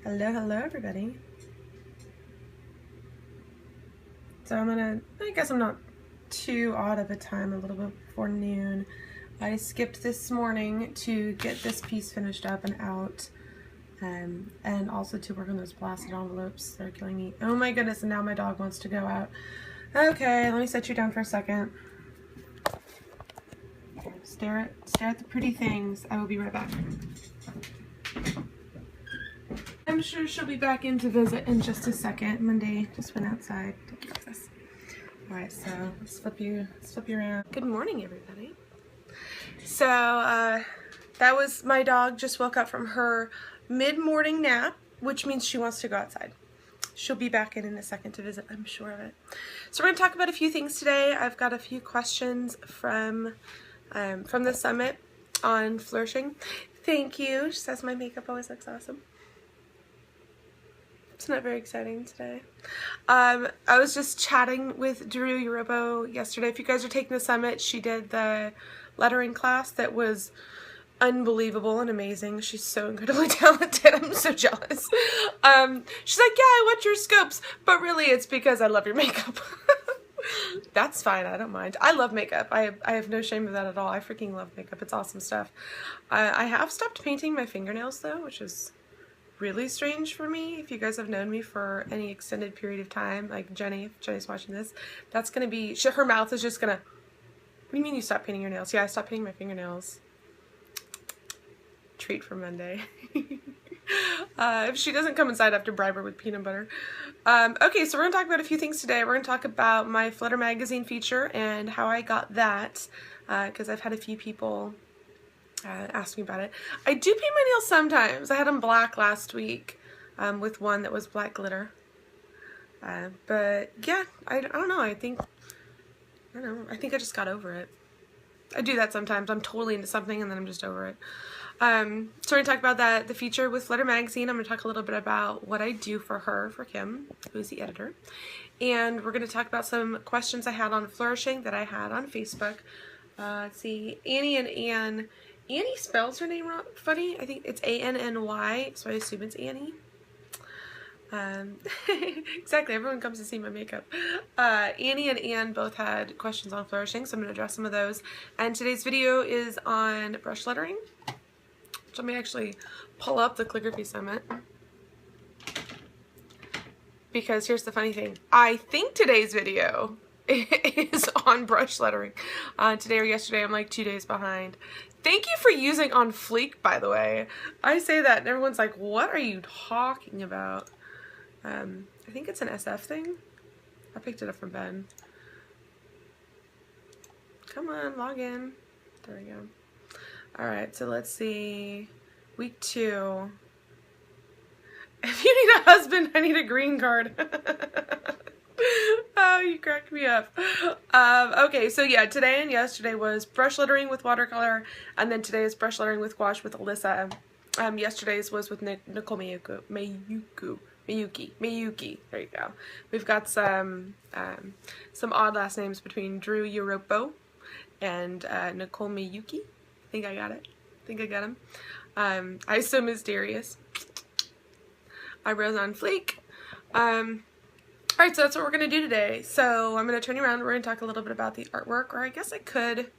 Hello everybody. So I guess I'm not too odd of a time, a little bit before noon. I skipped this morning to get this piece finished up and out, and also to work on those blasted envelopes. They're killing me. Oh my goodness, and now my dog wants to go out. Okay, let me set you down for a second. Okay, stare at the pretty things. I will be right back. I'm sure she'll be back in to visit in just a second. Monday just went outside to take care of this. Alright, so let's flip you around. Good morning, everybody. So that was my dog just woke up from her mid-morning nap, which means she wants to go outside. She'll be back in a second to visit, I'm sure of it. So we're going to talk about a few things today. I've got a few questions from the summit on Flourishing. Thank you. She says my makeup always looks awesome. It's not very exciting today. I was just chatting with Drew Europo yesterday. If you guys are taking the summit, she did the lettering class that was unbelievable and amazing. She's so incredibly talented. I'm so jealous. She's like, yeah, I watch your scopes, but really it's because I love your makeup. That's fine. I don't mind. I love makeup. I have no shame of that at all. I freaking love makeup. It's awesome stuff. I have stopped painting my fingernails though, which is really strange for me. If you guys have known me for any extended period of time, like Jenny, if Jenny's watching this, that's gonna be, her mouth is just gonna, what do you mean you stopped painting your nails? Yeah, I stopped painting my fingernails. Treat for Monday. If she doesn't come inside, I have to bribe her with peanut butter. Okay, so we're gonna talk about a few things today. We're gonna talk about my Flutter Magazine feature and how I got that, because I've had a few people ask me about it. I do paint my nails sometimes. I had them black last week with one that was black glitter. But yeah, I don't know. I think I just got over it. I do that sometimes. I'm totally into something and then I'm just over it. So we're going to talk about the feature with Flutter Magazine. I'm going to talk a little bit about what I do for Kim, who's the editor. And we're going to talk about some questions I had on Flourishing that I had on Facebook. Let's see, Annie and Anne. Annie spells her name wrong, funny. I think it's A-N-N-Y, so I assume it's Annie. Exactly, everyone comes to see my makeup. Annie and Anne both had questions on Flourishing, so I'm going to address some of those. And today's video is on brush lettering. So let me actually pull up the Calligraphy Summit. Because here's the funny thing. I think today's video is on brush lettering. Today or yesterday, I'm like 2 days behind. Thank you for using On Fleek, by the way. I say that and everyone's like, what are you talking about? I think it's an SF thing. I picked it up from Ben. Come on, log in. There we go. Alright, so let's see. Week 2. If you need a husband, I need a green card. Oh, you cracked me up. Okay, so yeah, today and yesterday was brush lettering with watercolor, and then today is brush lettering with gouache with Alyssa. Yesterday's was with Nicole Miyuki. There you go. We've got some odd last names between Drew Europo and Nicole Miyuki. I think I got it. I think I got him. I so mysterious. Eyebrows on fleek. Alright, so that's what we're going to do today. So I'm going to turn you around. We're going to talk a little bit about the artwork, or I guess I could.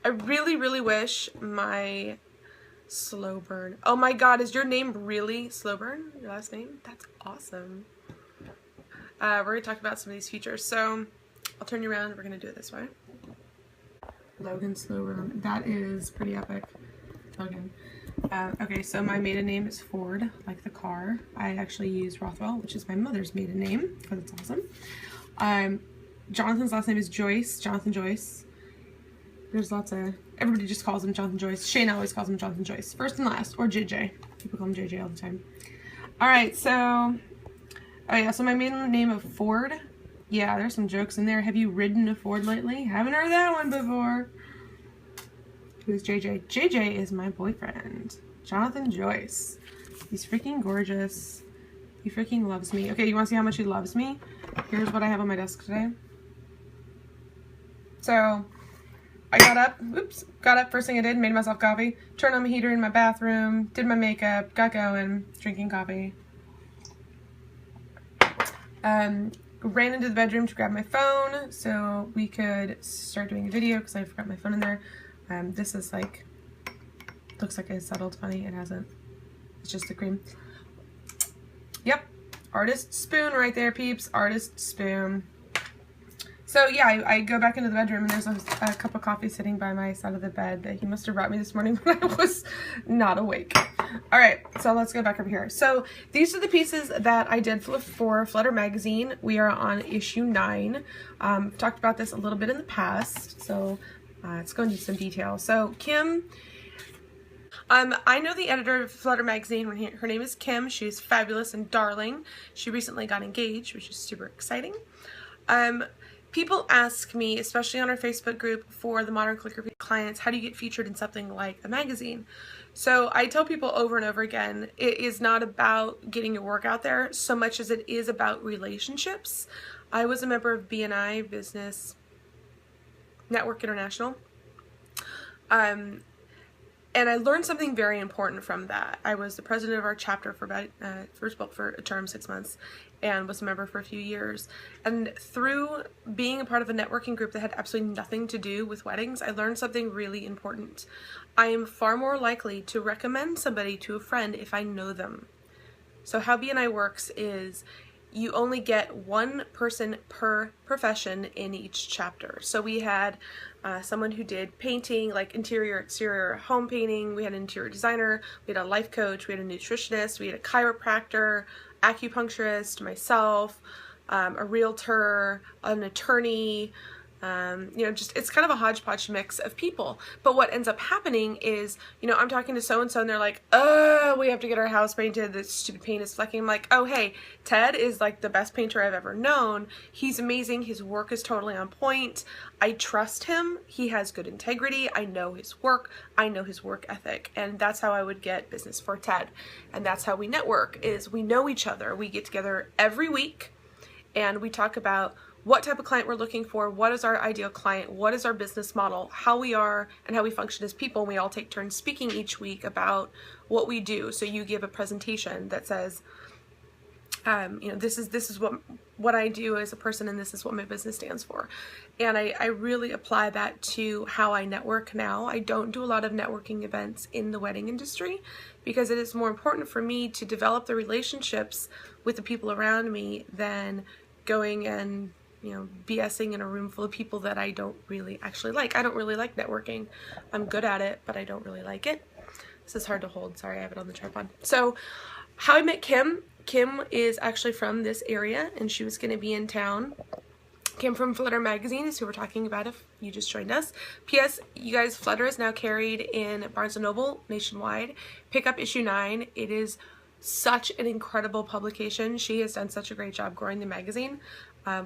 I really, really wish my Slow Burn. Oh my god, is your name really Slow Burn? Your last name? That's awesome. We're going to talk about some of these features. So I'll turn you around. We're going to do it this way. Logan Slow Burn. That is pretty epic. Logan. Okay, so my maiden name is Ford, like the car. I actually use Rothwell, which is my mother's maiden name, because it's awesome. Jonathan's last name is Joyce, Jonathan Joyce. There's lots of, everybody just calls him Jonathan Joyce. Shane always calls him Jonathan Joyce, first and last, or JJ. People call him JJ all the time. Alright, so, oh yeah, so my maiden name of Ford. Yeah, there's some jokes in there. Have you ridden a Ford lately? Haven't heard that one before. Who's JJ? JJ is my boyfriend, Jonathan Joyce. He's freaking gorgeous. He freaking loves me. Okay, you want to see how much he loves me? Here's what I have on my desk today. So, I got up, first thing I did, made myself coffee, turned on my heater in my bathroom, did my makeup, got going, drinking coffee. Ran into the bedroom to grab my phone so we could start doing a video because I forgot my phone in there. This is like, looks like it's settled funny. It hasn't. It's just the cream. Yep. Artist spoon right there, peeps. Artist spoon. So yeah, I go back into the bedroom and there's a cup of coffee sitting by my side of the bed that he must have brought me this morning when I was not awake. All right, so let's go back over here. So these are the pieces that I did for Flutter Magazine. We are on issue 9. Talked about this a little bit in the past, so let's go into some detail. So Kim, I know the editor of Flutter Magazine. Her name is Kim. She's fabulous and darling. She recently got engaged, which is super exciting. People ask me, especially on our Facebook group for the modern calligraphy clients, how do you get featured in something like a magazine? So I tell people over and over again, it is not about getting your work out there so much as it is about relationships. I was a member of BNI, Business Network International. And I learned something very important from that. I was the president of our chapter for about for a term, 6 months, and was a member for a few years. And through being a part of a networking group that had absolutely nothing to do with weddings, I learned something really important. I am far more likely to recommend somebody to a friend if I know them. So how BNI works is you only get one person per profession in each chapter. So we had someone who did painting, like interior, exterior, home painting. We had an interior designer. We had a life coach. We had a nutritionist. We had a chiropractor, acupuncturist, myself, a realtor, an attorney. You know, just it's kind of a hodgepodge mix of people. But what ends up happening is, you know, I'm talking to so-and-so and they're like, oh, we have to get our house painted. This stupid paint is flecking. I'm like, oh, hey, Ted is like the best painter I've ever known. He's amazing. His work is totally on point. I trust him. He has good integrity. I know his work. I know his work ethic. And that's how I would get business for Ted. And that's how we network, is we know each other. We get together every week and we talk about what type of client we're looking for, what is our ideal client, what is our business model, how we are and how we function as people. And we all take turns speaking each week about what we do. So you give a presentation that says, you know, this is what I do as a person, and this is what my business stands for. And I really apply that to how I network now. I don't do a lot of networking events in the wedding industry because it is more important for me to develop the relationships with the people around me than going and, you know, BSing in a room full of people that I don't really actually like. I don't really like networking. I'm good at it, but I don't really like it. This is hard to hold. Sorry, I have it on the tripod. So how I met Kim. Kim is actually from this area and she was going to be in town. Kim from Flutter Magazine is who we're talking about if you just joined us. P.S. You guys, Flutter is now carried in Barnes & Noble nationwide. Pick up issue 9. It is such an incredible publication. She has done such a great job growing the magazine.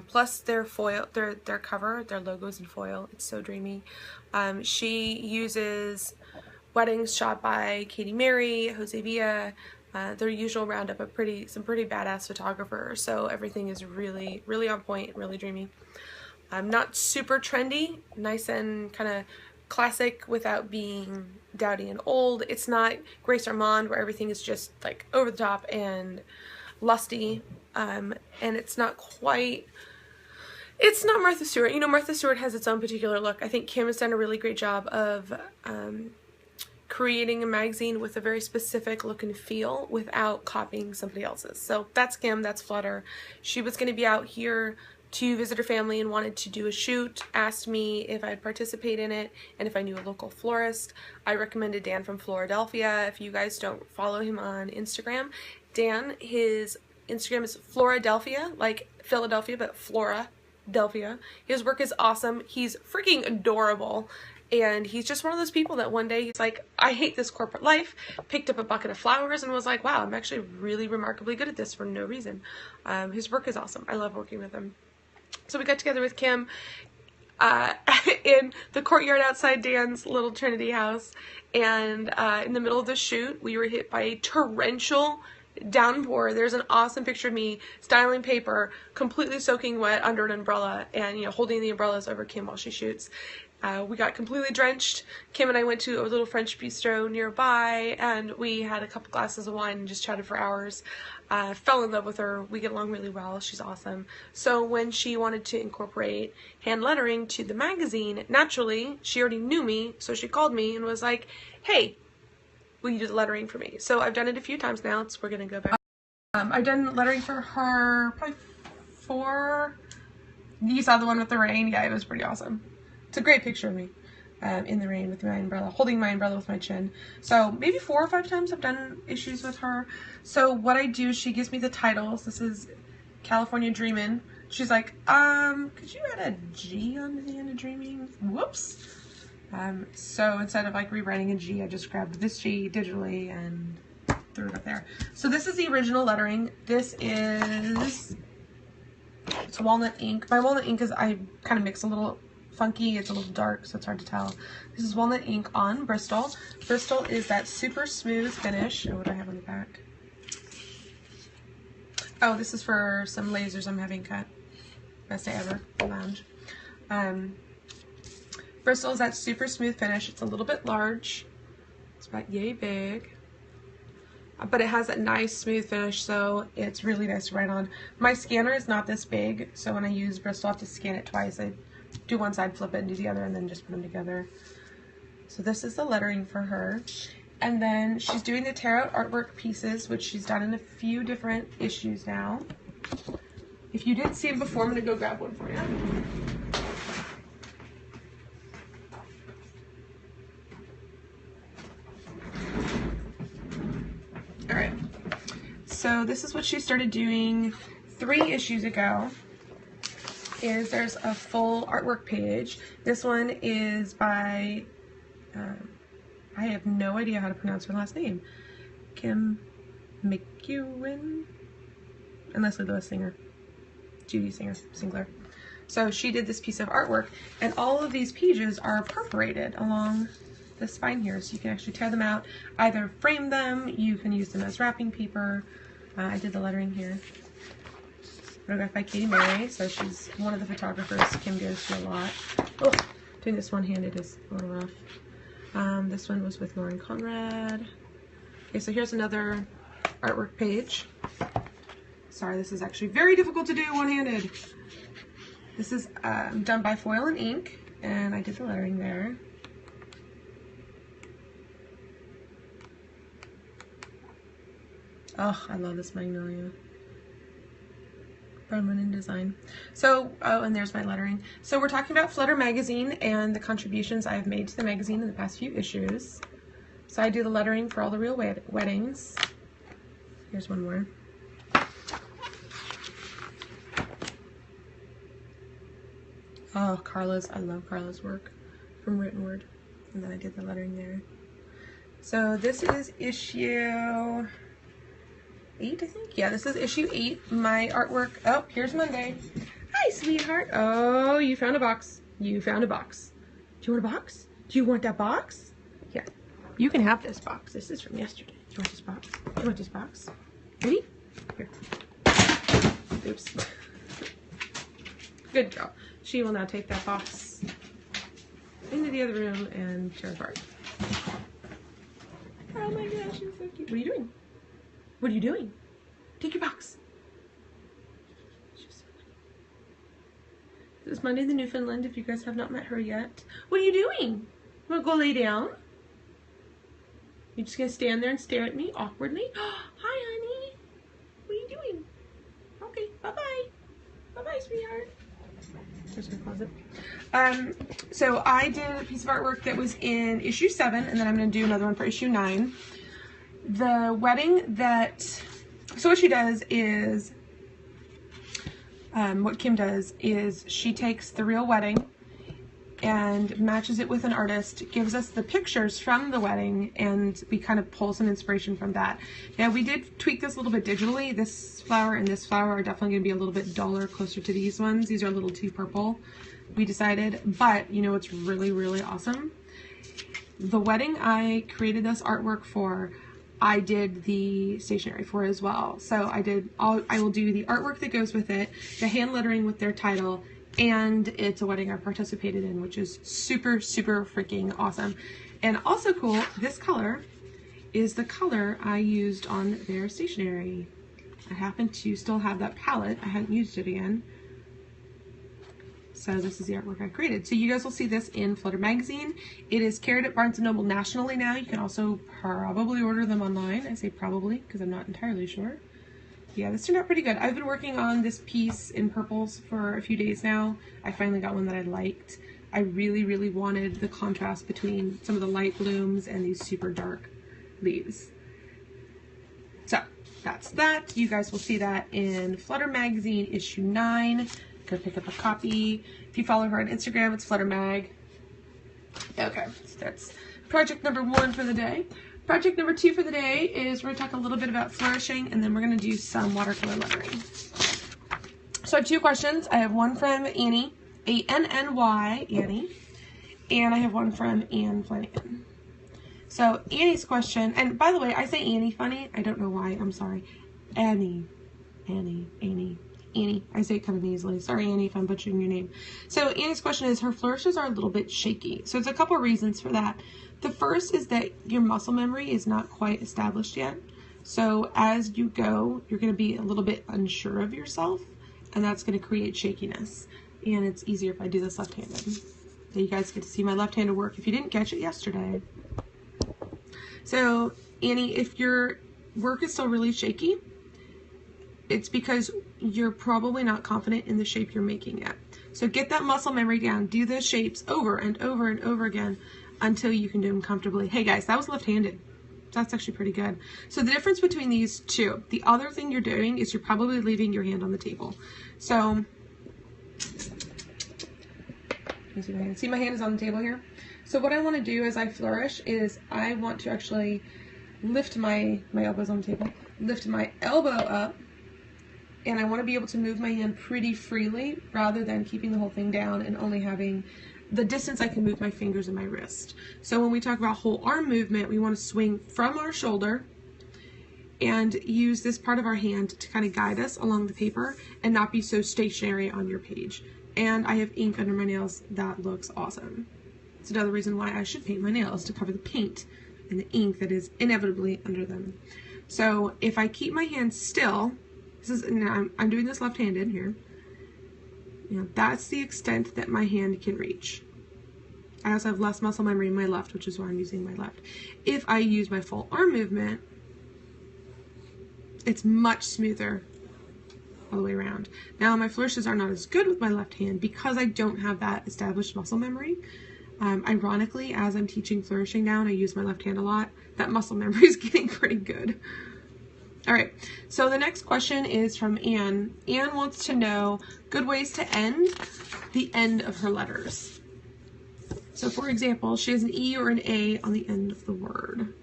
Plus their foil, their cover, their logos in foil. It's so dreamy. She uses weddings shot by Katie Mary, Jose Villa, their usual roundup of some pretty badass photographers. So everything is really, really on point, really dreamy. Not super trendy, nice and kind of classic without being dowdy and old. It's not Grace Armand where everything is just like over the top and lusty. And it's not quite, it's not Martha Stewart. You know, Martha Stewart has its own particular look. I think Kim has done a really great job of creating a magazine with a very specific look and feel without copying somebody else's. So that's Kim, that's Flutter. She was going to be out here to visit her family and wanted to do a shoot, asked me if I'd participate in it and if I knew a local florist. I recommended Dan from Philadelphia. If you guys don't follow him on Instagram, Dan, his Instagram is Floradelphia, like Philadelphia, but Floradelphia. His work is awesome. He's freaking adorable. And he's just one of those people that one day he's like, I hate this corporate life, picked up a bucket of flowers and was like, wow, I'm actually really remarkably good at this for no reason. His work is awesome. I love working with him. So we got together with Kim in the courtyard outside Dan's little Trinity house. And in the middle of the shoot, we were hit by a torrential downpour. There's an awesome picture of me styling paper, completely soaking wet under an umbrella and, you know, holding the umbrellas over Kim while she shoots. We got completely drenched. Kim and I went to a little French bistro nearby, and we had a couple glasses of wine and just chatted for hours. Fell in love with her. We get along really well. She's awesome. So when she wanted to incorporate hand lettering to the magazine, naturally, she already knew me, so she called me and was like, hey, will you do the lettering for me? So I've done it a few times now. We're going to go back. I've done lettering for her probably 4. You saw the one with the rain. Yeah, it was pretty awesome. It's a great picture of me in the rain with my umbrella, holding my umbrella with my chin. So maybe 4 or 5 times I've done issues with her. So what I do, she gives me the titles. This is California Dreamin'. She's like, could you add a G on the end of dreaming? Whoops. So instead of like rewriting a G, I just grabbed this G digitally and threw it up there. So this is the original lettering. This is, it's walnut ink. My walnut ink is, I kind of mix a little funky. It's a little dark, so it's hard to tell. This is walnut ink on Bristol. Bristol is that super smooth finish. Oh, what do I have on the back? Oh, this is for some lasers I'm having cut. Best day ever, lounge. Bristol is that super smooth finish. It's a little bit large. It's about yay big. But it has a nice smooth finish, so it's really nice to write on. My scanner is not this big, so when I use Bristol, I have to scan it twice. I do one side, flip it, and do the other, and then just put them together. So this is the lettering for her. And then she's doing the tear out artwork pieces, which she's done in a few different issues now. If you didn't see them before, I'm going to go grab one for you. Alright, so this is what she started doing 3 issues ago. There's a full artwork page. This one is by, I have no idea how to pronounce her last name. Kim McEwen? And Leslie Lewis Singer. Judy Singler. So she did this piece of artwork, and all of these pages are perforated along the spine here, so you can actually tear them out, either frame them, you can use them as wrapping paper. I did the lettering here. Photographed by Katie Mary, so she's one of the photographers Kim goes to a lot. Oh, doing this one-handed is a little rough. This one was with Lauren Conrad. Okay, so here's another artwork page. Sorry, this is actually very difficult to do one-handed. This is done by foil and ink, and I did the lettering there. Oh, I love this magnolia. Brown linen design. So, oh, and there's my lettering. So we're talking about Flutter Magazine and the contributions I've made to the magazine in the past few issues. So I do the lettering for all the real weddings. Here's one more. Oh, Carla's, I love Carla's work from Written Word. And then I did the lettering there. So this is issue 8, I think. Yeah, this is issue 8. My artwork. Oh, here's Monday. Hi, sweetheart. Oh, you found a box. You found a box. Do you want a box? Do you want that box? Yeah. You can have this box. This is from yesterday. Do you want this box? Do you want this box? Ready? Here. Oops. Good job. She will now take that box into the other room and tear it apart. Oh my gosh, she's so cute. What are you doing? What are you doing? Take your box. This is Monday the Newfoundland, if you guys have not met her yet. What are you doing? You wanna go lay down? You're just gonna stand there and stare at me awkwardly? Hi, honey. What are you doing? Okay, bye-bye. Bye-bye, sweetheart. There's my closet. So I did a piece of artwork that was in issue 7, and then I'm gonna do another one for issue 9. The wedding that, so what she does is, what Kim does is she takes the real wedding and matches it with an artist, gives us the pictures from the wedding, and we kind of pull some inspiration from that. Now we did tweak this a little bit digitally. This flower and this flower are definitely going to be a little bit duller, closer to these ones. These are a little too purple, we decided. But you know what's really, really awesome? The wedding I created this artwork for, I did the stationery for as well. So I will do the artwork that goes with it, the hand lettering with their title, and it's a wedding I participated in, which is super, super freaking awesome. And also cool, this color is the color I used on their stationery. I happen to still have that palette. I hadn't used it again. So this is the artwork I created. So you guys will see this in Flutter Magazine. It is carried at Barnes & Noble nationally now. You can also probably order them online. I say probably because I'm not entirely sure. Yeah, this turned out pretty good. I've been working on this piece in purples for a few days now. I finally got one that I liked. I really, really wanted the contrast between some of the light blooms and these super dark leaves. So that's that. You guys will see that in Flutter Magazine issue 9. Go pick up a copy. If you follow her on Instagram, it's Flutter Mag. Okay, so that's project number 1 for the day. Project number 2 for the day is we're going to talk a little bit about flourishing, and then we're going to do some watercolor lettering. So I have 2 questions. I have one from Annie, A-N-N-Y, Annie, and I have one from Anne Flanagan. So Annie's question, and by the way, I say Annie funny. I don't know why. I'm sorry. Annie. I say it kind of nasally. Sorry, Annie, if I'm butchering your name. So Annie's question is, her flourishes are a little bit shaky. So it's a couple of reasons for that. The first is that your muscle memory is not quite established yet. So as you go, you're going to be a little bit unsure of yourself, and that's going to create shakiness. And it's easier if I do this left-handed. So you guys get to see my left-handed work if you didn't catch it yesterday. So Annie, if your work is still really shaky, it's because you're probably not confident in the shape you're making yet. So get that muscle memory down. Do those shapes over and over and over again until you can do them comfortably. Hey guys, that was left-handed. That's actually pretty good. So the difference between these two, the other thing you're doing is you're probably leaving your hand on the table. So, see my hand is on the table here? So what I want to do as I flourish is I want to actually lift my elbows on the table, lift my elbow up, and I want to be able to move my hand pretty freely rather than keeping the whole thing down and only having the distance I can move my fingers and my wrist. So when we talk about whole arm movement, we want to swing from our shoulder and use this part of our hand to kind of guide us along the paper and not be so stationary on your page. And I have ink under my nails. That looks awesome. It's another reason why I should paint my nails, to cover the paint and the ink that is inevitably under them. So if I keep my hand still, this is, now I'm doing this left-handed here. You know, that's the extent that my hand can reach. I also have less muscle memory in my left, which is why I'm using my left. If I use my full arm movement, it's much smoother all the way around. Now my flourishes are not as good with my left hand because I don't have that established muscle memory. Ironically, as I'm teaching flourishing now and I use my left hand a lot, that muscle memory is getting pretty good. All right, so the next question is from Anne. Anne wants to know good ways to end the end of her letters. So for example, she has an E or an A on the end of the word.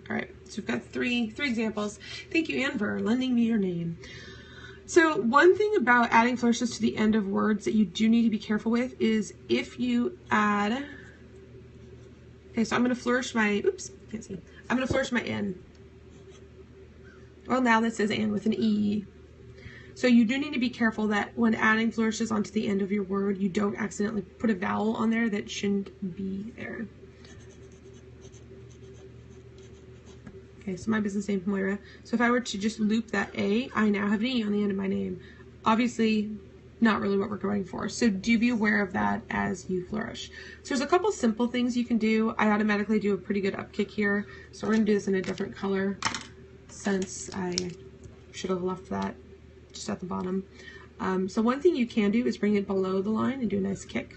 All right, so we've got three examples. Thank you, Anne, for lending me your name. So one thing about adding flourishes to the end of words that you do need to be careful with is if you add, okay, so I'm going to flourish my, oops, can't see. I'm going to flourish my N. Well, now this says N with an E. So you do need to be careful that when adding flourishes onto the end of your word, you don't accidentally put a vowel on there that shouldn't be there. Okay, so my business name is Moira. So if I were to just loop that A, I now have an E on the end of my name. Obviously, not really what we're going for. So do be aware of that as you flourish. So there's a couple simple things you can do. I automatically do a pretty good upkick here. So we're gonna do this in a different color since I should have left that just at the bottom. So one thing you can do is bring it below the line and do a nice kick.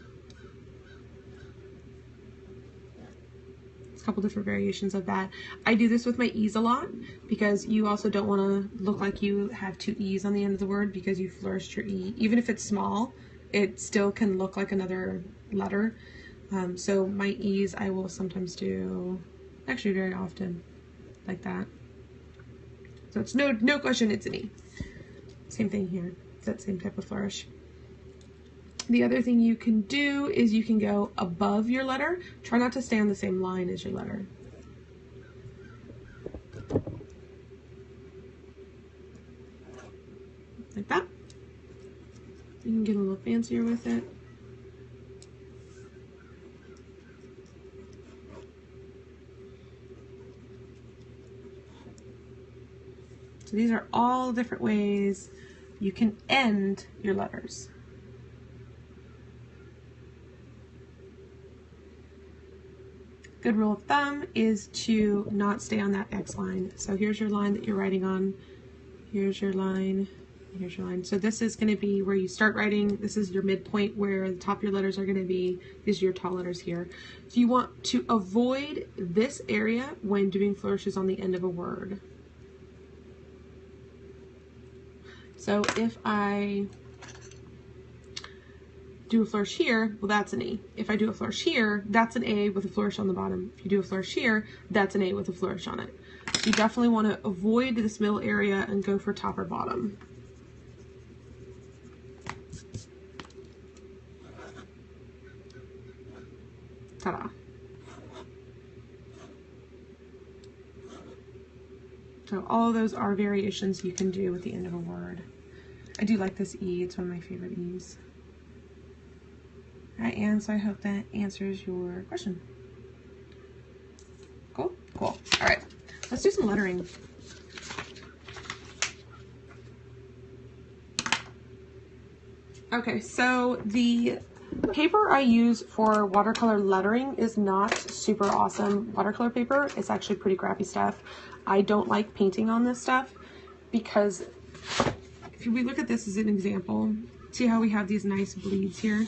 Couple different variations of that. I do this with my E's a lot because you also don't want to look like you have two E's on the end of the word because you flourished your E. Even if it's small, it still can look like another letter. So my E's I will sometimes do, actually very often, like that. So it's no question it's an E. Same thing here. It's that same type of flourish. The other thing you can do is you can go above your letter. Try not to stay on the same line as your letter. like that. You can get a little fancier with it. So these are all different ways you can end your letters. Good rule of thumb is to not stay on that X line. So here's your line that you're writing on. Here's your line. Here's your line. So this is going to be where you start writing. This is your midpoint where the top of your letters are going to be. These are your tall letters here. So you want to avoid this area when doing flourishes on the end of a word. So if I do a flourish here, well, that's an E. If I do a flourish here, that's an A with a flourish on the bottom. If you do a flourish here, that's an A with a flourish on it. So you definitely want to avoid this middle area and go for top or bottom. Ta-da. So all of those are variations you can do at the end of a word. I do like this E. It's one of my favorite E's. All right, and so I hope that answers your question. Cool? Cool. All right, let's do some lettering. Okay, so the paper I use for watercolor lettering is not super awesome watercolor paper. It's actually pretty crappy stuff. I don't like painting on this stuff because if we look at this as an example, see how we have these nice bleeds here?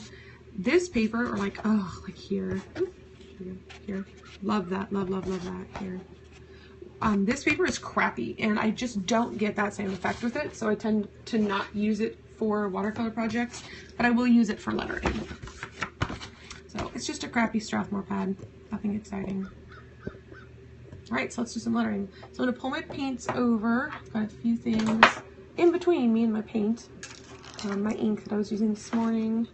This paper, or like, oh, like here, here, love that, love that here. This paper is crappy and I just don't get that same effect with it, so I tend to not use it for watercolor projects, but I will use it for lettering. So it's just a crappy Strathmore pad, nothing exciting. All right, so let's do some lettering. So I'm gonna pull my paints over. I've got a few things in between me and my paint. My ink that I was using this morning.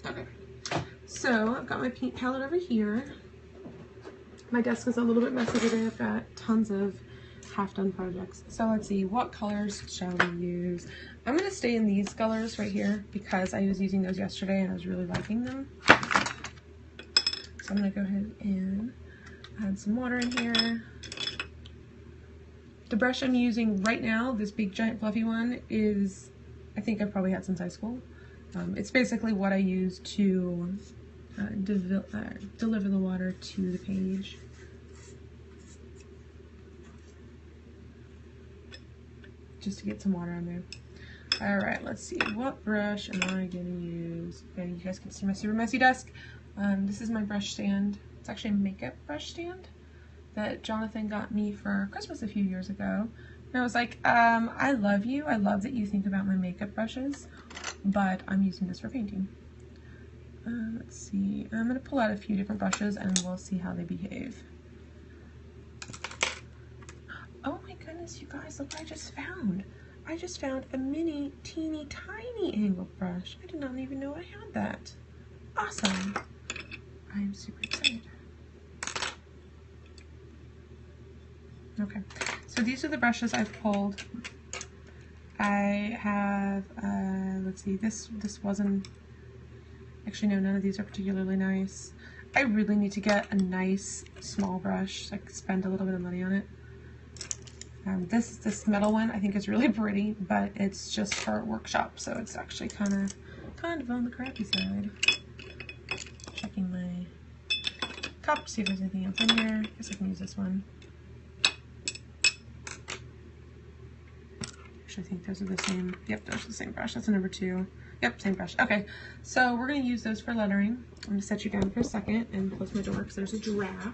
Okay, so I've got my paint palette over here. My desk is a little bit messy today. I've got tons of half-done projects. So let's see, what colors shall we use? I'm going to stay in these colors right here because I was using those yesterday and I was really liking them. So I'm going to go ahead and add some water in here. The brush I'm using right now, this big giant fluffy one, is, I think I've probably had since high school. It's basically what I use to deliver the water to the page. Just to get some water on there. Alright, let's see. What brush am I going to use? Okay, you guys can see my super messy desk. This is my brush stand. It's actually a makeup brush stand that Jonathan got me for Christmas a few years ago. And I was like, I love you. I love that you think about my makeup brushes, but I'm using this for painting. Let's see. I'm going to pull out a few different brushes and we'll see how they behave. Oh my goodness, you guys, look what I just found. I just found a mini, teeny, tiny angled brush. I did not even know I had that. Awesome. I am super excited. Okay, so these are the brushes I've pulled. I have, let's see, this wasn't, actually no, none of these are particularly nice. I really need to get a nice small brush, like spend a little bit of money on it. This metal one I think is really pretty, but it's just for a workshop, so it's actually kind of on the crappy side. Checking my cup to see if there's anything else in here. I guess I can use this one. Actually, I think those are the same. Yep, those are the same brush. That's a number 2. Yep, same brush. Okay, so we're going to use those for lettering. I'm going to set you down for a second and close my door because there's a giraffe.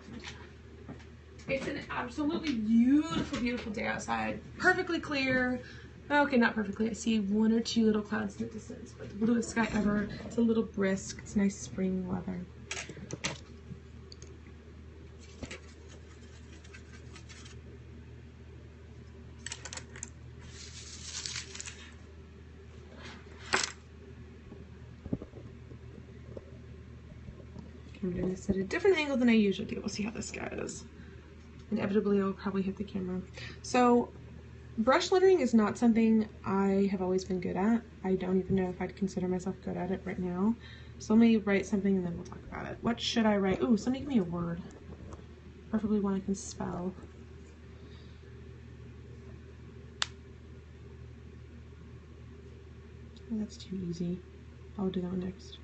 It's an absolutely beautiful, beautiful day outside. Perfectly clear. Okay, not perfectly. I see 1 or 2 little clouds in the distance, but the bluest sky ever. It's a little brisk. It's nice spring weather. I'm doing this at a different angle than I usually do. We'll see how this goes. Inevitably I'll probably hit the camera. So brush lettering is not something I have always been good at. I don't even know if I'd consider myself good at it right now. So let me write something and then we'll talk about it. What should I write? Ooh, somebody give me a word. Preferably one I can spell. Oh, that's too easy. I'll do that one next.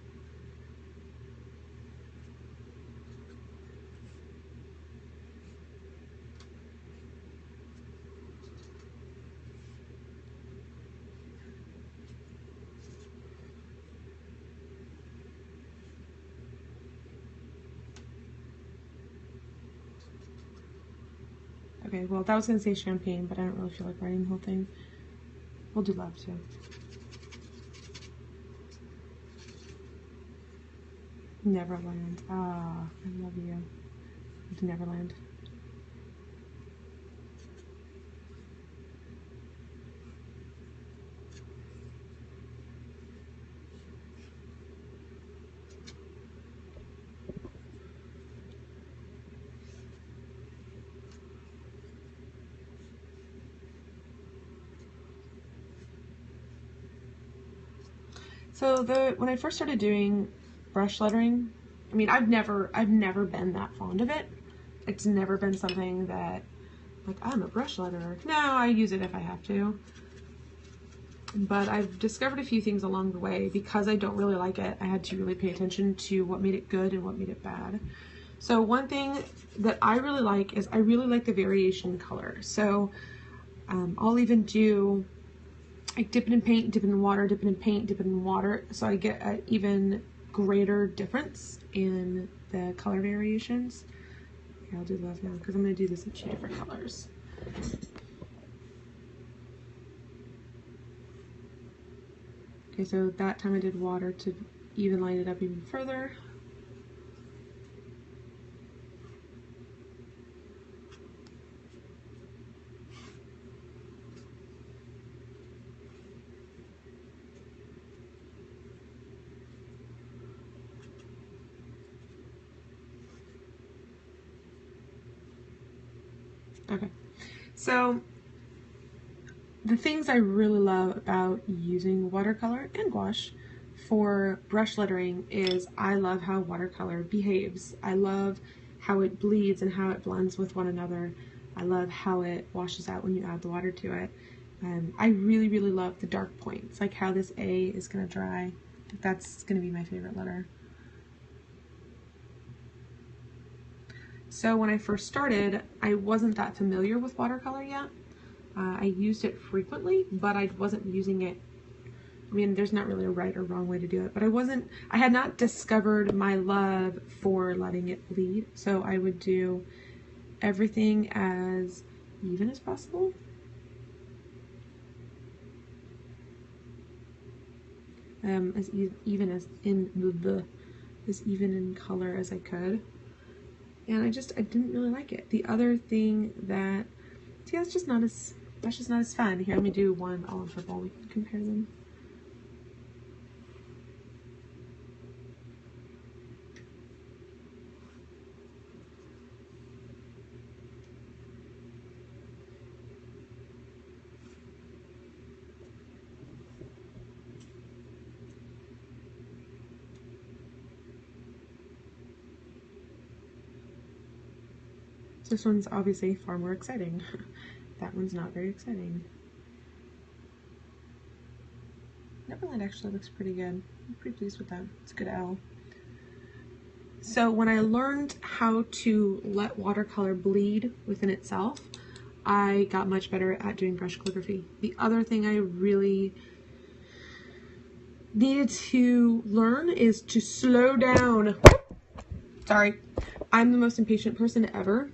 Okay, well, that was going to say champagne, but I don't really feel like writing the whole thing. We'll do love, too. Neverland. Ah, I love you. Neverland. So when I first started doing brush lettering, I mean, I've never been that fond of it. It's never been something that, like, I'm a brush letterer. No, I use it if I have to. But I've discovered a few things along the way. Because I don't really like it, I had to really pay attention to what made it good and what made it bad. So one thing that I really like is I really like the variation in color. So I'll even do, like, dip it in paint, dip it in water, dip it in paint, dip it in water, so I get an even greater difference in the color variations. Here, I'll do love now because I'm going to do this in 2 different colors. Okay, so that time I did water to even line it up even further. Okay, so the things I really love about using watercolor and gouache for brush lettering is I love how watercolor behaves. I love how it bleeds and how it blends with one another. I love how it washes out when you add the water to it. I really, really love the dark points, like how this A is going to dry. That's going to be my favorite letter. So when I first started, I wasn't that familiar with watercolor yet. I used it frequently, but I wasn't using it. I mean, there's not really a right or wrong way to do it, but I had not discovered my love for letting it bleed. So I would do everything as even as possible. As even in color as I could. And I didn't really like it. The other thing that, see, that's just not as fun. Here, let me do one all in purple. We can compare them. This one's obviously far more exciting. That one's not very exciting. Neverland actually looks pretty good. I'm pretty pleased with that. It's a good L. So when I learned how to let watercolor bleed within itself, I got much better at doing brush calligraphy. The other thing I really needed to learn is to slow down. Sorry, I'm the most impatient person ever.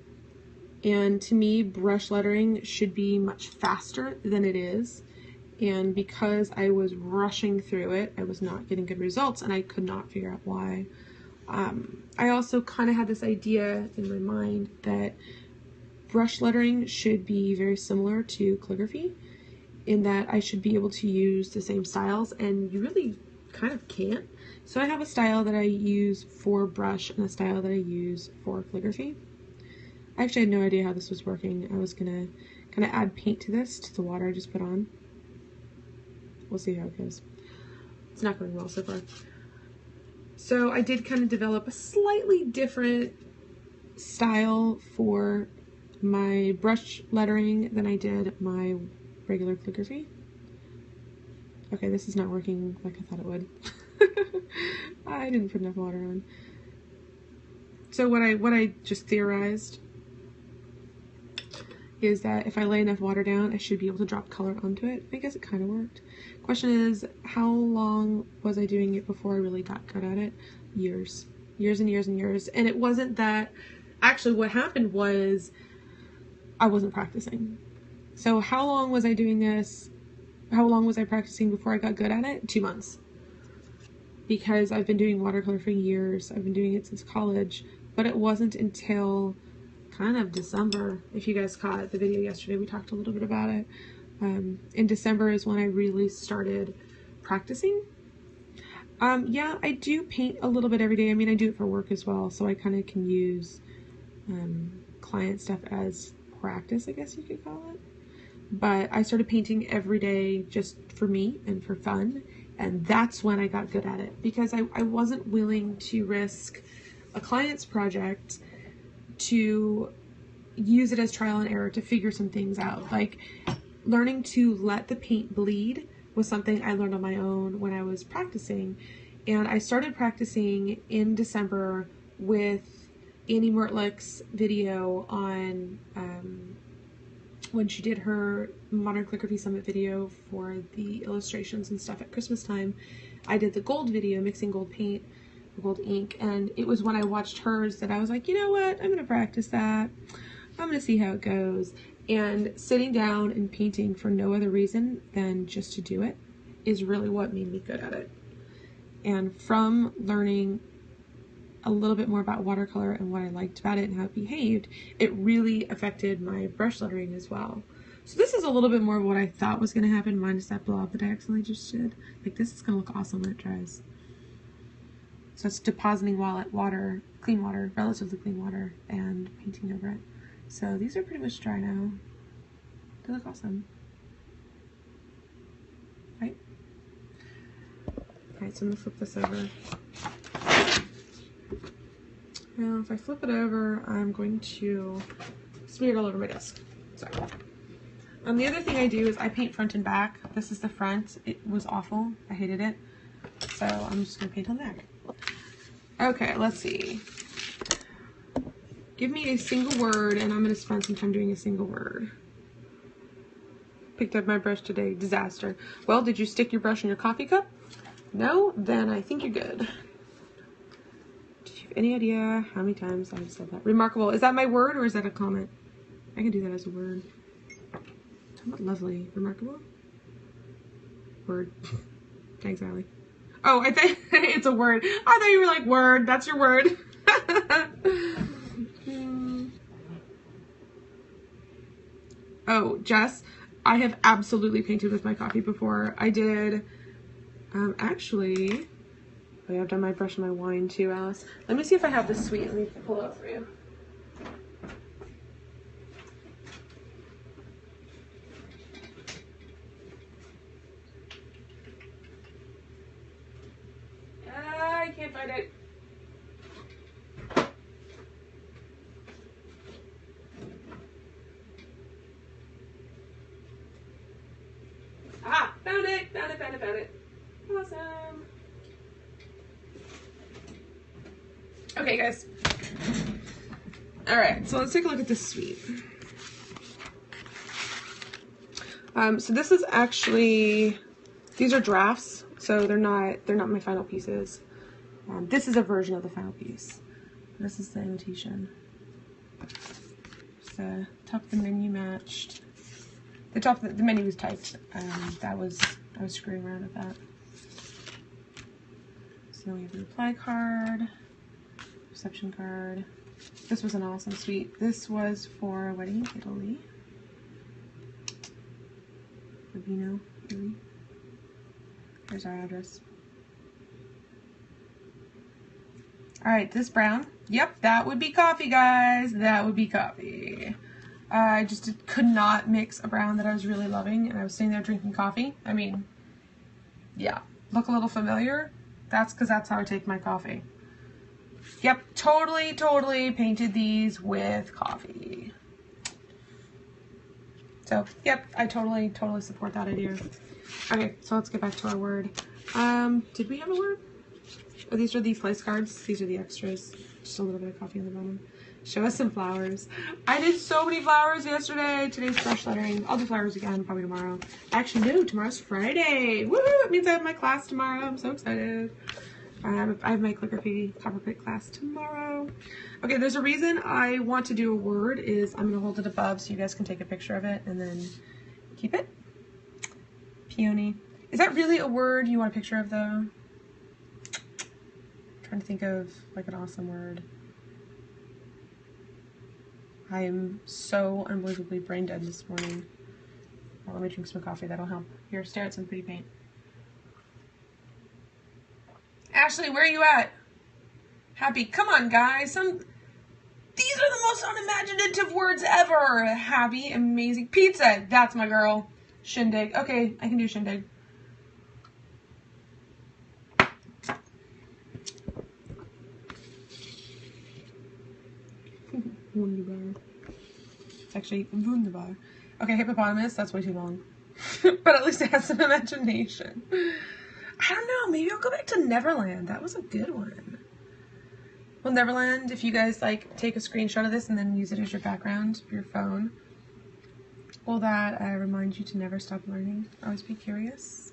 And to me, brush lettering should be much faster than it is. And because I was rushing through it, I was not getting good results, and I could not figure out why. I also kind of had this idea in my mind that brush lettering should be very similar to calligraphy, in that I should be able to use the same styles, and you really kind of can't. So I have a style that I use for brush and a style that I use for calligraphy. I actually had no idea how this was working. I was gonna kind of add paint to this, to the water I just put on. We'll see how it goes. It's not going well so far. So I did kind of develop a slightly different style for my brush lettering than I did my regular calligraphy. Okay, this is not working like I thought it would. I didn't put enough water on. So what I just theorized is that if I lay enough water down, I should be able to drop color onto it. I guess it kind of worked. Question is, how long was I doing it before I really got good at it? Years. Years and years and years. And it wasn't that, actually what happened was I wasn't practicing. So how long was I doing this? How long was I practicing before I got good at it? 2 months. Because I've been doing watercolor for years. I've been doing it since college. But it wasn't until kind of December. If you guys caught the video yesterday, we talked a little bit about it. In December is when I really started practicing. Yeah, I do paint a little bit every day. I mean, I do it for work as well, so I kind of can use client stuff as practice, I guess you could call it. But I started painting every day just for me and for fun, and that's when I got good at it, because I wasn't willing to risk a client's project to use it as trial and error to figure some things out. Like, learning to let the paint bleed was something I learned on my own when I was practicing. And I started practicing in December with Annie Mortlick's video on when she did her Modern Calligraphy Summit video for the illustrations and stuff at Christmas time. I did the gold video, mixing gold paint, gold ink, and it was when I watched hers that I was like, you know what, I'm gonna practice that. I'm gonna see how it goes. And sitting down and painting for no other reason than just to do it is really what made me good at it. And from learning a little bit more about watercolor and what I liked about it and how it behaved, it really affected my brush lettering as well. So this is a little bit more of what I thought was going to happen, minus that blob that I accidentally just did. Like, this is going to look awesome when it dries. So it's depositing water, clean water, relatively clean water, and painting over it. So these are pretty much dry now. They look awesome. Right? Alright, so I'm going to flip this over. Now, if I flip it over, I'm going to smear it all over my desk. Sorry. The other thing I do is I paint front and back. This is the front. It was awful. I hated it. So I'm just going to paint on the back. Okay, let's see. Give me a single word, and I'm going to spend some time doing a single word. Picked up my brush today. Disaster. Well, did you stick your brush in your coffee cup? No? Then I think you're good. Any idea how many times I've said that? Remarkable. Is that my word or is that a comment? I can do that as a word. How about lovely? Remarkable? Word. Thanks, Allie. Oh, I think it's a word. I thought you were like, word. That's your word. Oh, Jess, I have absolutely painted with my coffee before. I did, actually... Oh, I've done my brush and my wine too, Alice. Let me see if I have this sweet. Let me pull it up for you. I can't find it. Ah, found it, found it, found it, found it. Awesome. Okay, guys. All right, so let's take a look at this suite. So this is actually, these are drafts, so they're not my final pieces. This is a version of the final piece. This is the imitation. So top of the menu matched. The top of the menu was typed. I was screwing around with that. So then we have the reply card. Reception card. This was an awesome suite. This was for a wedding in Italy. Urbino, Italy. There's our address. Alright, this brown Yep, that would be coffee, guys. That would be coffee. I just could not mix a brown that I was really loving, and I was sitting there drinking coffee. I mean, yeah. Look a little familiar? That's because that's how I take my coffee. Yep, totally painted these with coffee. So, yep, I totally support that idea. Okay, so let's get back to our word. Did we have a word? Oh, these are the place cards. These are the extras. Just a little bit of coffee on the bottom. Show us some flowers. I did so many flowers yesterday. Today's fresh lettering. I'll do flowers again probably tomorrow. Actually, no, tomorrow's Friday. Woo! It means I have my class tomorrow. I'm so excited. I have my calligraphy copper plate class tomorrow. Okay, there's a reason I want to do a word is I'm going to hold it above so you guys can take a picture of it and then keep it. Peony. Is that really a word you want a picture of, though? I'm trying to think of like an awesome word. I am so unbelievably brain dead this morning. Well, let me drink some coffee, that'll help. Here, stare at some pretty paint. Ashley, where are you at? Happy, come on guys. These are the most unimaginative words ever. Happy, amazing. Pizza, that's my girl. Shindig, okay, I can do shindig. Wunderbar. It's actually wunderbar. Okay, hippopotamus, that's way too long. But at least it has some imagination. I don't know, maybe I'll go back to Neverland. That was a good one. Well, Neverland, if you guys like take a screenshot of this and then use it as your background for your phone, will that remind you to never stop learning? Always be curious.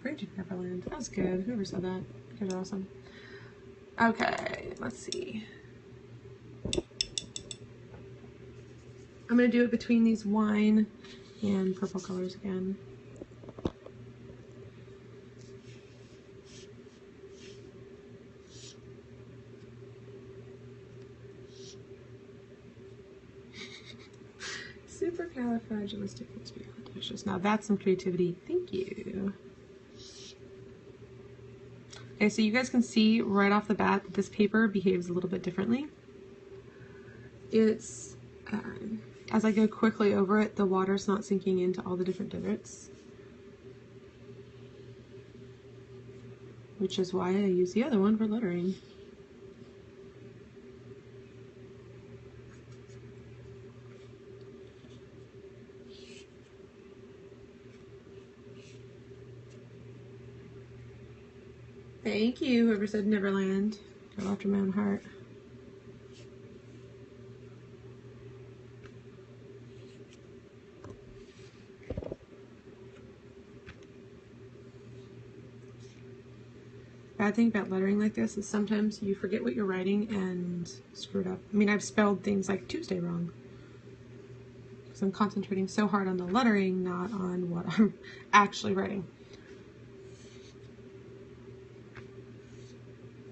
Where did Neverland? That was good. Whoever said that. You guys are awesome. Okay, let's see. I'm going to do it between these wine and purple colors again. Supercalifragilisticexpialidocious. Now that's some creativity. Thank you. Okay, so you guys can see right off the bat that this paper behaves a little bit differently. It's, as I go quickly over it, the water's not sinking into all the different divots. Which is why I use the other one for lettering. Thank you, whoever said Neverland. Go after my own heart. Bad thing about lettering like this is sometimes you forget what you're writing and screw it up. I mean, I've spelled things like Tuesday wrong. Because I'm concentrating so hard on the lettering, not on what I'm actually writing.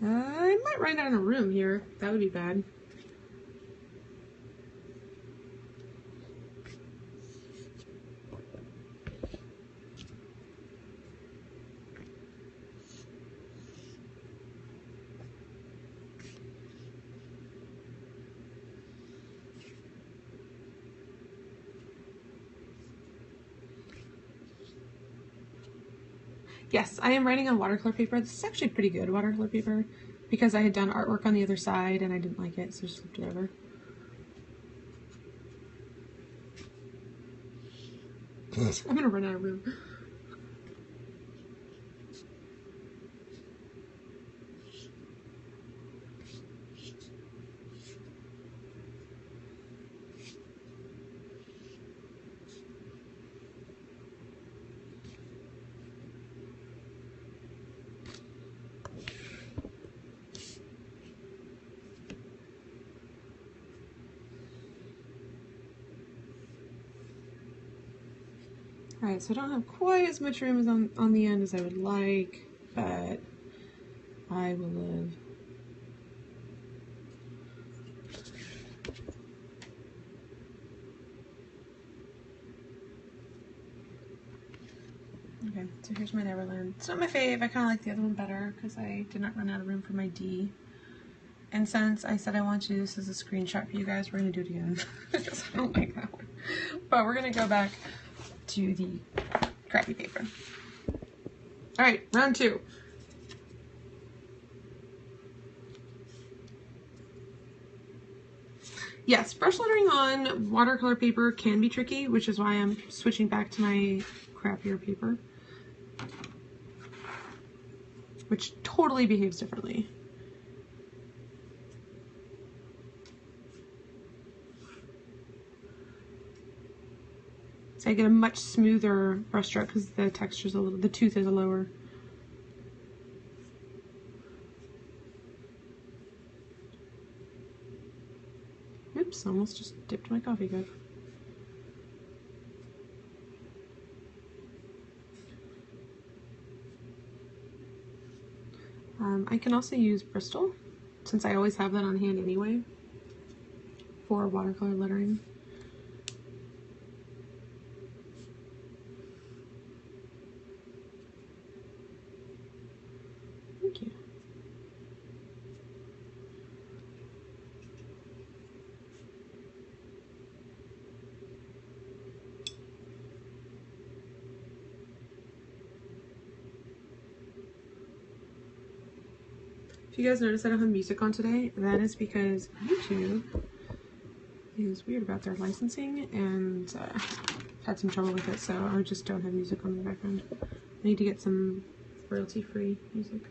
I might write out in a room here. That would be bad. Yes, I am writing on watercolor paper. This is actually pretty good watercolor paper because I had done artwork on the other side and I didn't like it, so I just flipped it over. I'm gonna run out of room. Alright, so I don't have quite as much room as on the end as I would like, but I will live. Okay, so here's my Neverland. It's not my fave. I kind of like the other one better because I did not run out of room for my D. And since I said I want to do this as a screenshot for you guys, we're going to do it again. Because I don't like that one. But we're going to go back to the crappy paper. Alright, round 2. Yes, brush lettering on watercolor paper can be tricky, which is why I'm switching back to my crappier paper, which totally behaves differently. So I get a much smoother brush stroke because the texture's a little, the tooth is a lower. Oops, almost just dipped my coffee cup. I can also use Bristol, since I always have that on hand anyway, for watercolor lettering. Thank you. If you guys notice I don't have music on today, that is because YouTube is weird about their licensing and had some trouble with it, so I just don't have music on in the background. I need to get some royalty-free music.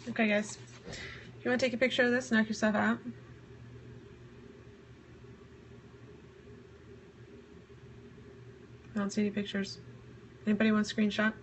Okay guys, if you want to take a picture of this, knock yourself out. I don't see any pictures. Anybody want a screenshot?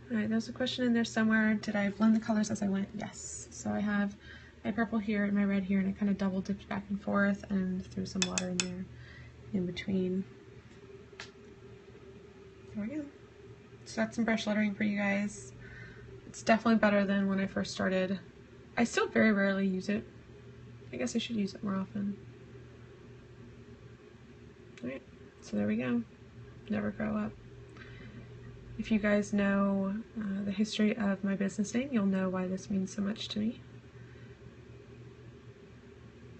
Alright, there's a question in there somewhere. Did I blend the colors as I went? Yes. So I have my purple here and my red here, and I kind of double dipped back and forth and threw some water in there in between. There we go. So that's some brush lettering for you guys. It's definitely better than when I first started. I still very rarely use it. I guess I should use it more often. Alright, so there we go. Never grow up. If you guys know the history of my business name, you'll know why this means so much to me.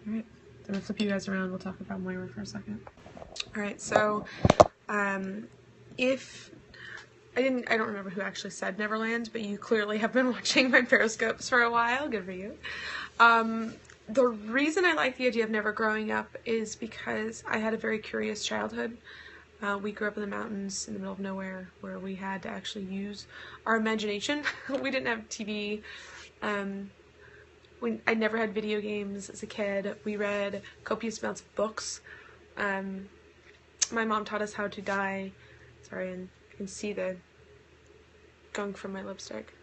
Alright, so I'm going to flip you guys around. We'll talk about Moira for a second. Alright, so if I don't remember who actually said Neverland, but you clearly have been watching my Periscopes for a while. Good for you. The reason I like the idea of never growing up is because I had a very curious childhood. We grew up in the mountains in the middle of nowhere where we had to actually use our imagination. We didn't have TV. I never had video games as a kid. We read copious amounts of books. My mom taught us how to dye. Sorry, and you can see the gunk from my lipstick.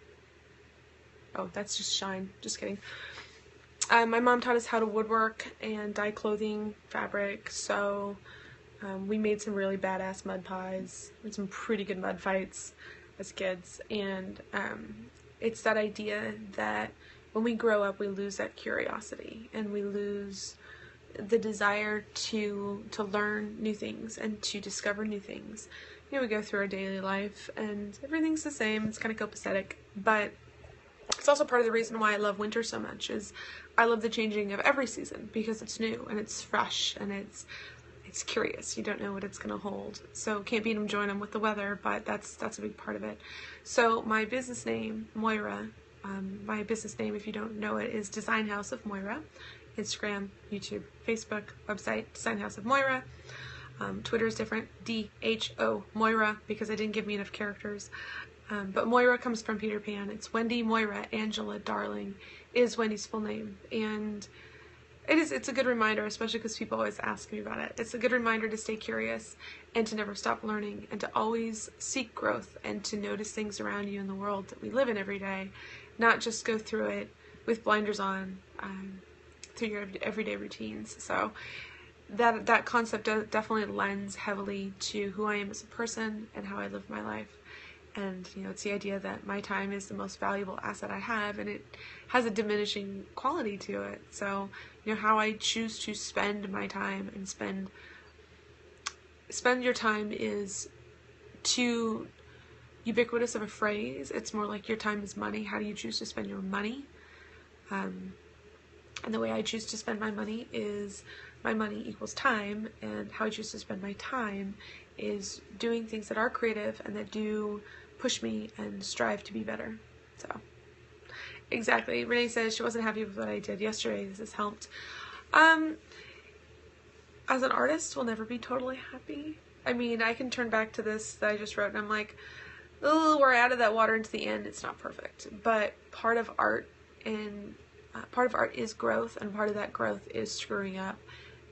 Oh, that's just shine. Just kidding. My mom taught us how to woodwork and dye clothing, fabric, sew. We made some really badass mud pies and some pretty good mud fights as kids. And it's that idea that when we grow up, we lose that curiosity and we lose the desire to learn new things and to discover new things. You know, we go through our daily life and everything's the same. It's kind of copacetic, but it's also part of the reason why I love winter so much. Is I love the changing of every season because it's new and it's fresh and it's curious. You don't know what it's going to hold. So can't beat them, join them with the weather, but that's a big part of it. So my business name, Moira, my business name, if you don't know it, is Design House of Moira. Instagram, YouTube, Facebook, website, Design House of Moira. Twitter is different, DHO Moira, because I didn't give me enough characters. But Moira comes from Peter Pan. It's Wendy Moira Angela Darling is Wendy's full name. And it's a good reminder, especially because people always ask me about it. It's a good reminder to stay curious and to never stop learning and to always seek growth and to notice things around you in the world that we live in every day, not just go through it with blinders on through your everyday routines. So that concept definitely lends heavily to who I am as a person and how I live my life. And, you know, it's the idea that my time is the most valuable asset I have, and it has a diminishing quality to it. So, you know, how I choose to spend my time and spend your time is too ubiquitous of a phrase. It's more like your time is money. How do you choose to spend your money? And the way I choose to spend my money is my money equals time, and how I choose to spend my time is doing things that are creative and that do push me and strive to be better. So, exactly. Renee says she wasn't happy with what I did yesterday. This has helped. As an artist, we'll never be totally happy. I mean, I can turn back to this that I just wrote and I'm like, oh, we're out of that water into the end. It's not perfect. But part of art is growth, and part of that growth is screwing up.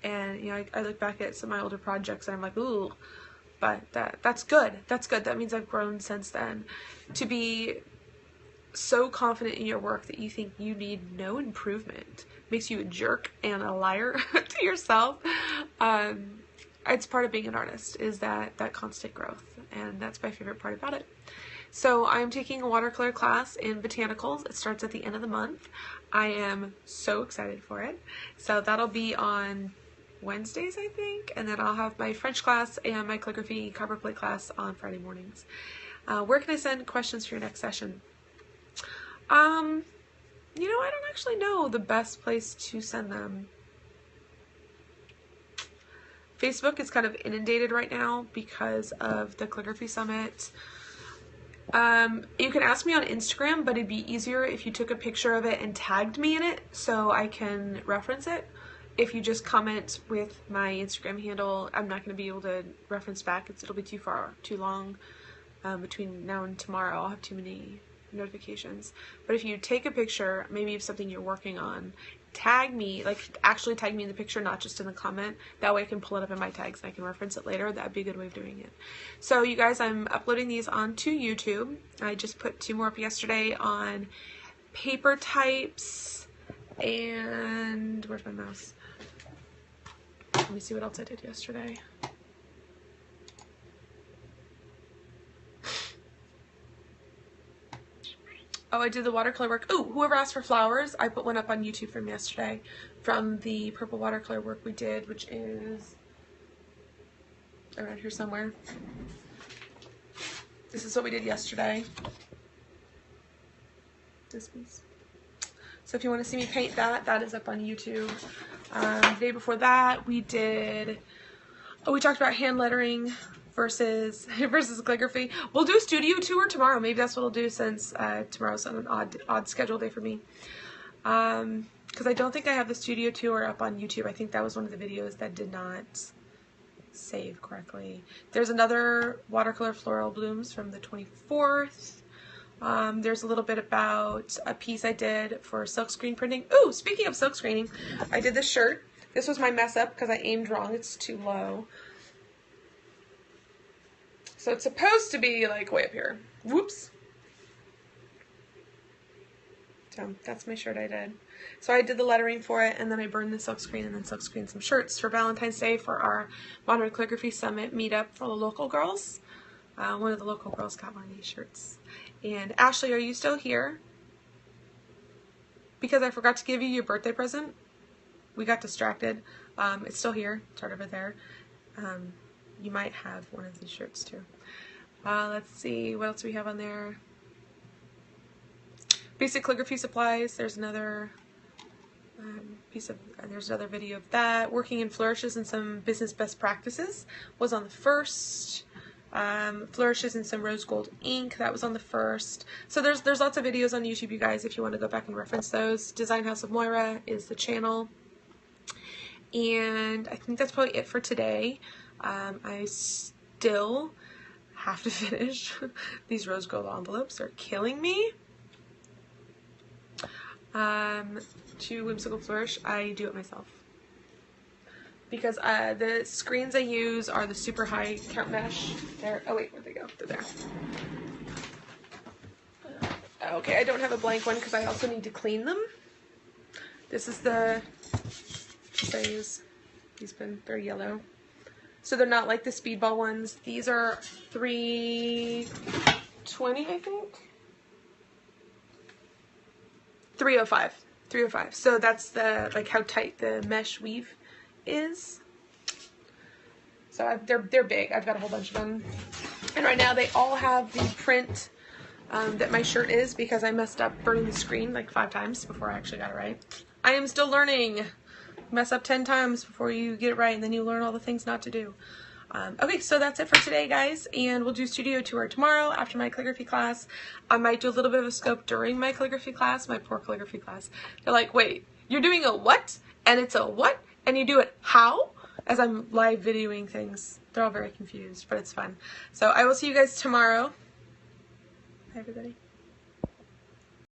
And, you know, I look back at some of my older projects and I'm like, ooh, but that's good. That's good. That means I've grown since then. To be so confident in your work that you think you need no improvement makes you a jerk and a liar to yourself. It's part of being an artist, is that constant growth, and that's my favorite part about it. So I'm taking a watercolor class in botanicals. It starts at the end of the month. I am so excited for it. So that'll be on Wednesdays, I think, and then I'll have my French class and my calligraphy copper plate class on Friday mornings. Where can I send questions for your next session? You know, I don't actually know the best place to send them. Facebook is kind of inundated right now because of the calligraphy summit. You can ask me on Instagram, but it'd be easier if you took a picture of it and tagged me in it so I can reference it. If you just comment with my Instagram handle, I'm not going to be able to reference back. It'll be too long between now and tomorrow. I'll have too many notifications. But if you take a picture, maybe of something you're working on, tag me, like actually tag me in the picture, not just in the comment. That way I can pull it up in my tags and I can reference it later. That'd be a good way of doing it. So you guys, I'm uploading these onto YouTube. I just put 2 more up yesterday on paper types and where's my mouse? Let me see what else I did yesterday. Oh, I did the watercolor work. Oh, whoever asked for flowers, I put one up on YouTube from yesterday from the purple watercolor work we did, which is around here somewhere. This is what we did yesterday. This piece. So if you want to see me paint that, that is up on YouTube. The day before that, we did, we talked about hand lettering versus calligraphy. We'll do a studio tour tomorrow. Maybe that's what I'll do, since tomorrow's on an odd schedule day for me. Because I don't think I have the studio tour up on YouTube. I think that was one of the videos that did not save correctly. There's another watercolor floral blooms from the 24th. There's a little bit about a piece I did for silkscreen printing. Ooh, speaking of silkscreening, I did this shirt. This was my mess up because I aimed wrong. It's too low. So it's supposed to be like way up here. Whoops. So that's my shirt I did. So I did the lettering for it, and then I burned the silkscreen and then silkscreened some shirts for Valentine's Day for our Modern Calligraphy Summit meetup for the local girls. One of the local girls got one of these shirts. And Ashley, are you still here? Because I forgot to give you your birthday present. We got distracted. It's still here. It's right over there. You might have one of these shirts too. Let's see, what else do we have on there? Basic calligraphy supplies. There's another there's another video of that. Working in flourishes and some business best practices was on the first. Flourishes in some rose gold ink, that was on the first. So there's lots of videos on YouTube, you guys, if you want to go back and reference those. Design House of Moira is the channel. And I think that's probably it for today. I still have to finish. These rose gold envelopes are killing me. To Whimsical Flourish, I do it myself. Because the screens I use are the super high count mesh. There. Oh wait, where'd they go? They're there. Okay, I don't have a blank one because I also need to clean them. This is the I use. They're yellow. So they're not like the speedball ones. These are 320, I think. 305. 305. So that's the like how tight the mesh weave is. So they're big. I've got a whole bunch of them. And right now they all have the print that my shirt is because I messed up burning the screen like 5 times before I actually got it right. I am still learning. Mess up 10 times before you get it right, and then you learn all the things not to do. Okay, so that's it for today, guys, and we'll do studio tour tomorrow after my calligraphy class. I might do a little bit of a scope during my calligraphy class, my poor calligraphy class. They're like, wait, you're doing a what? And it's a what? And you do it how? As I'm live videoing things. They're all very confused, but it's fun. So I will see you guys tomorrow. Bye, everybody.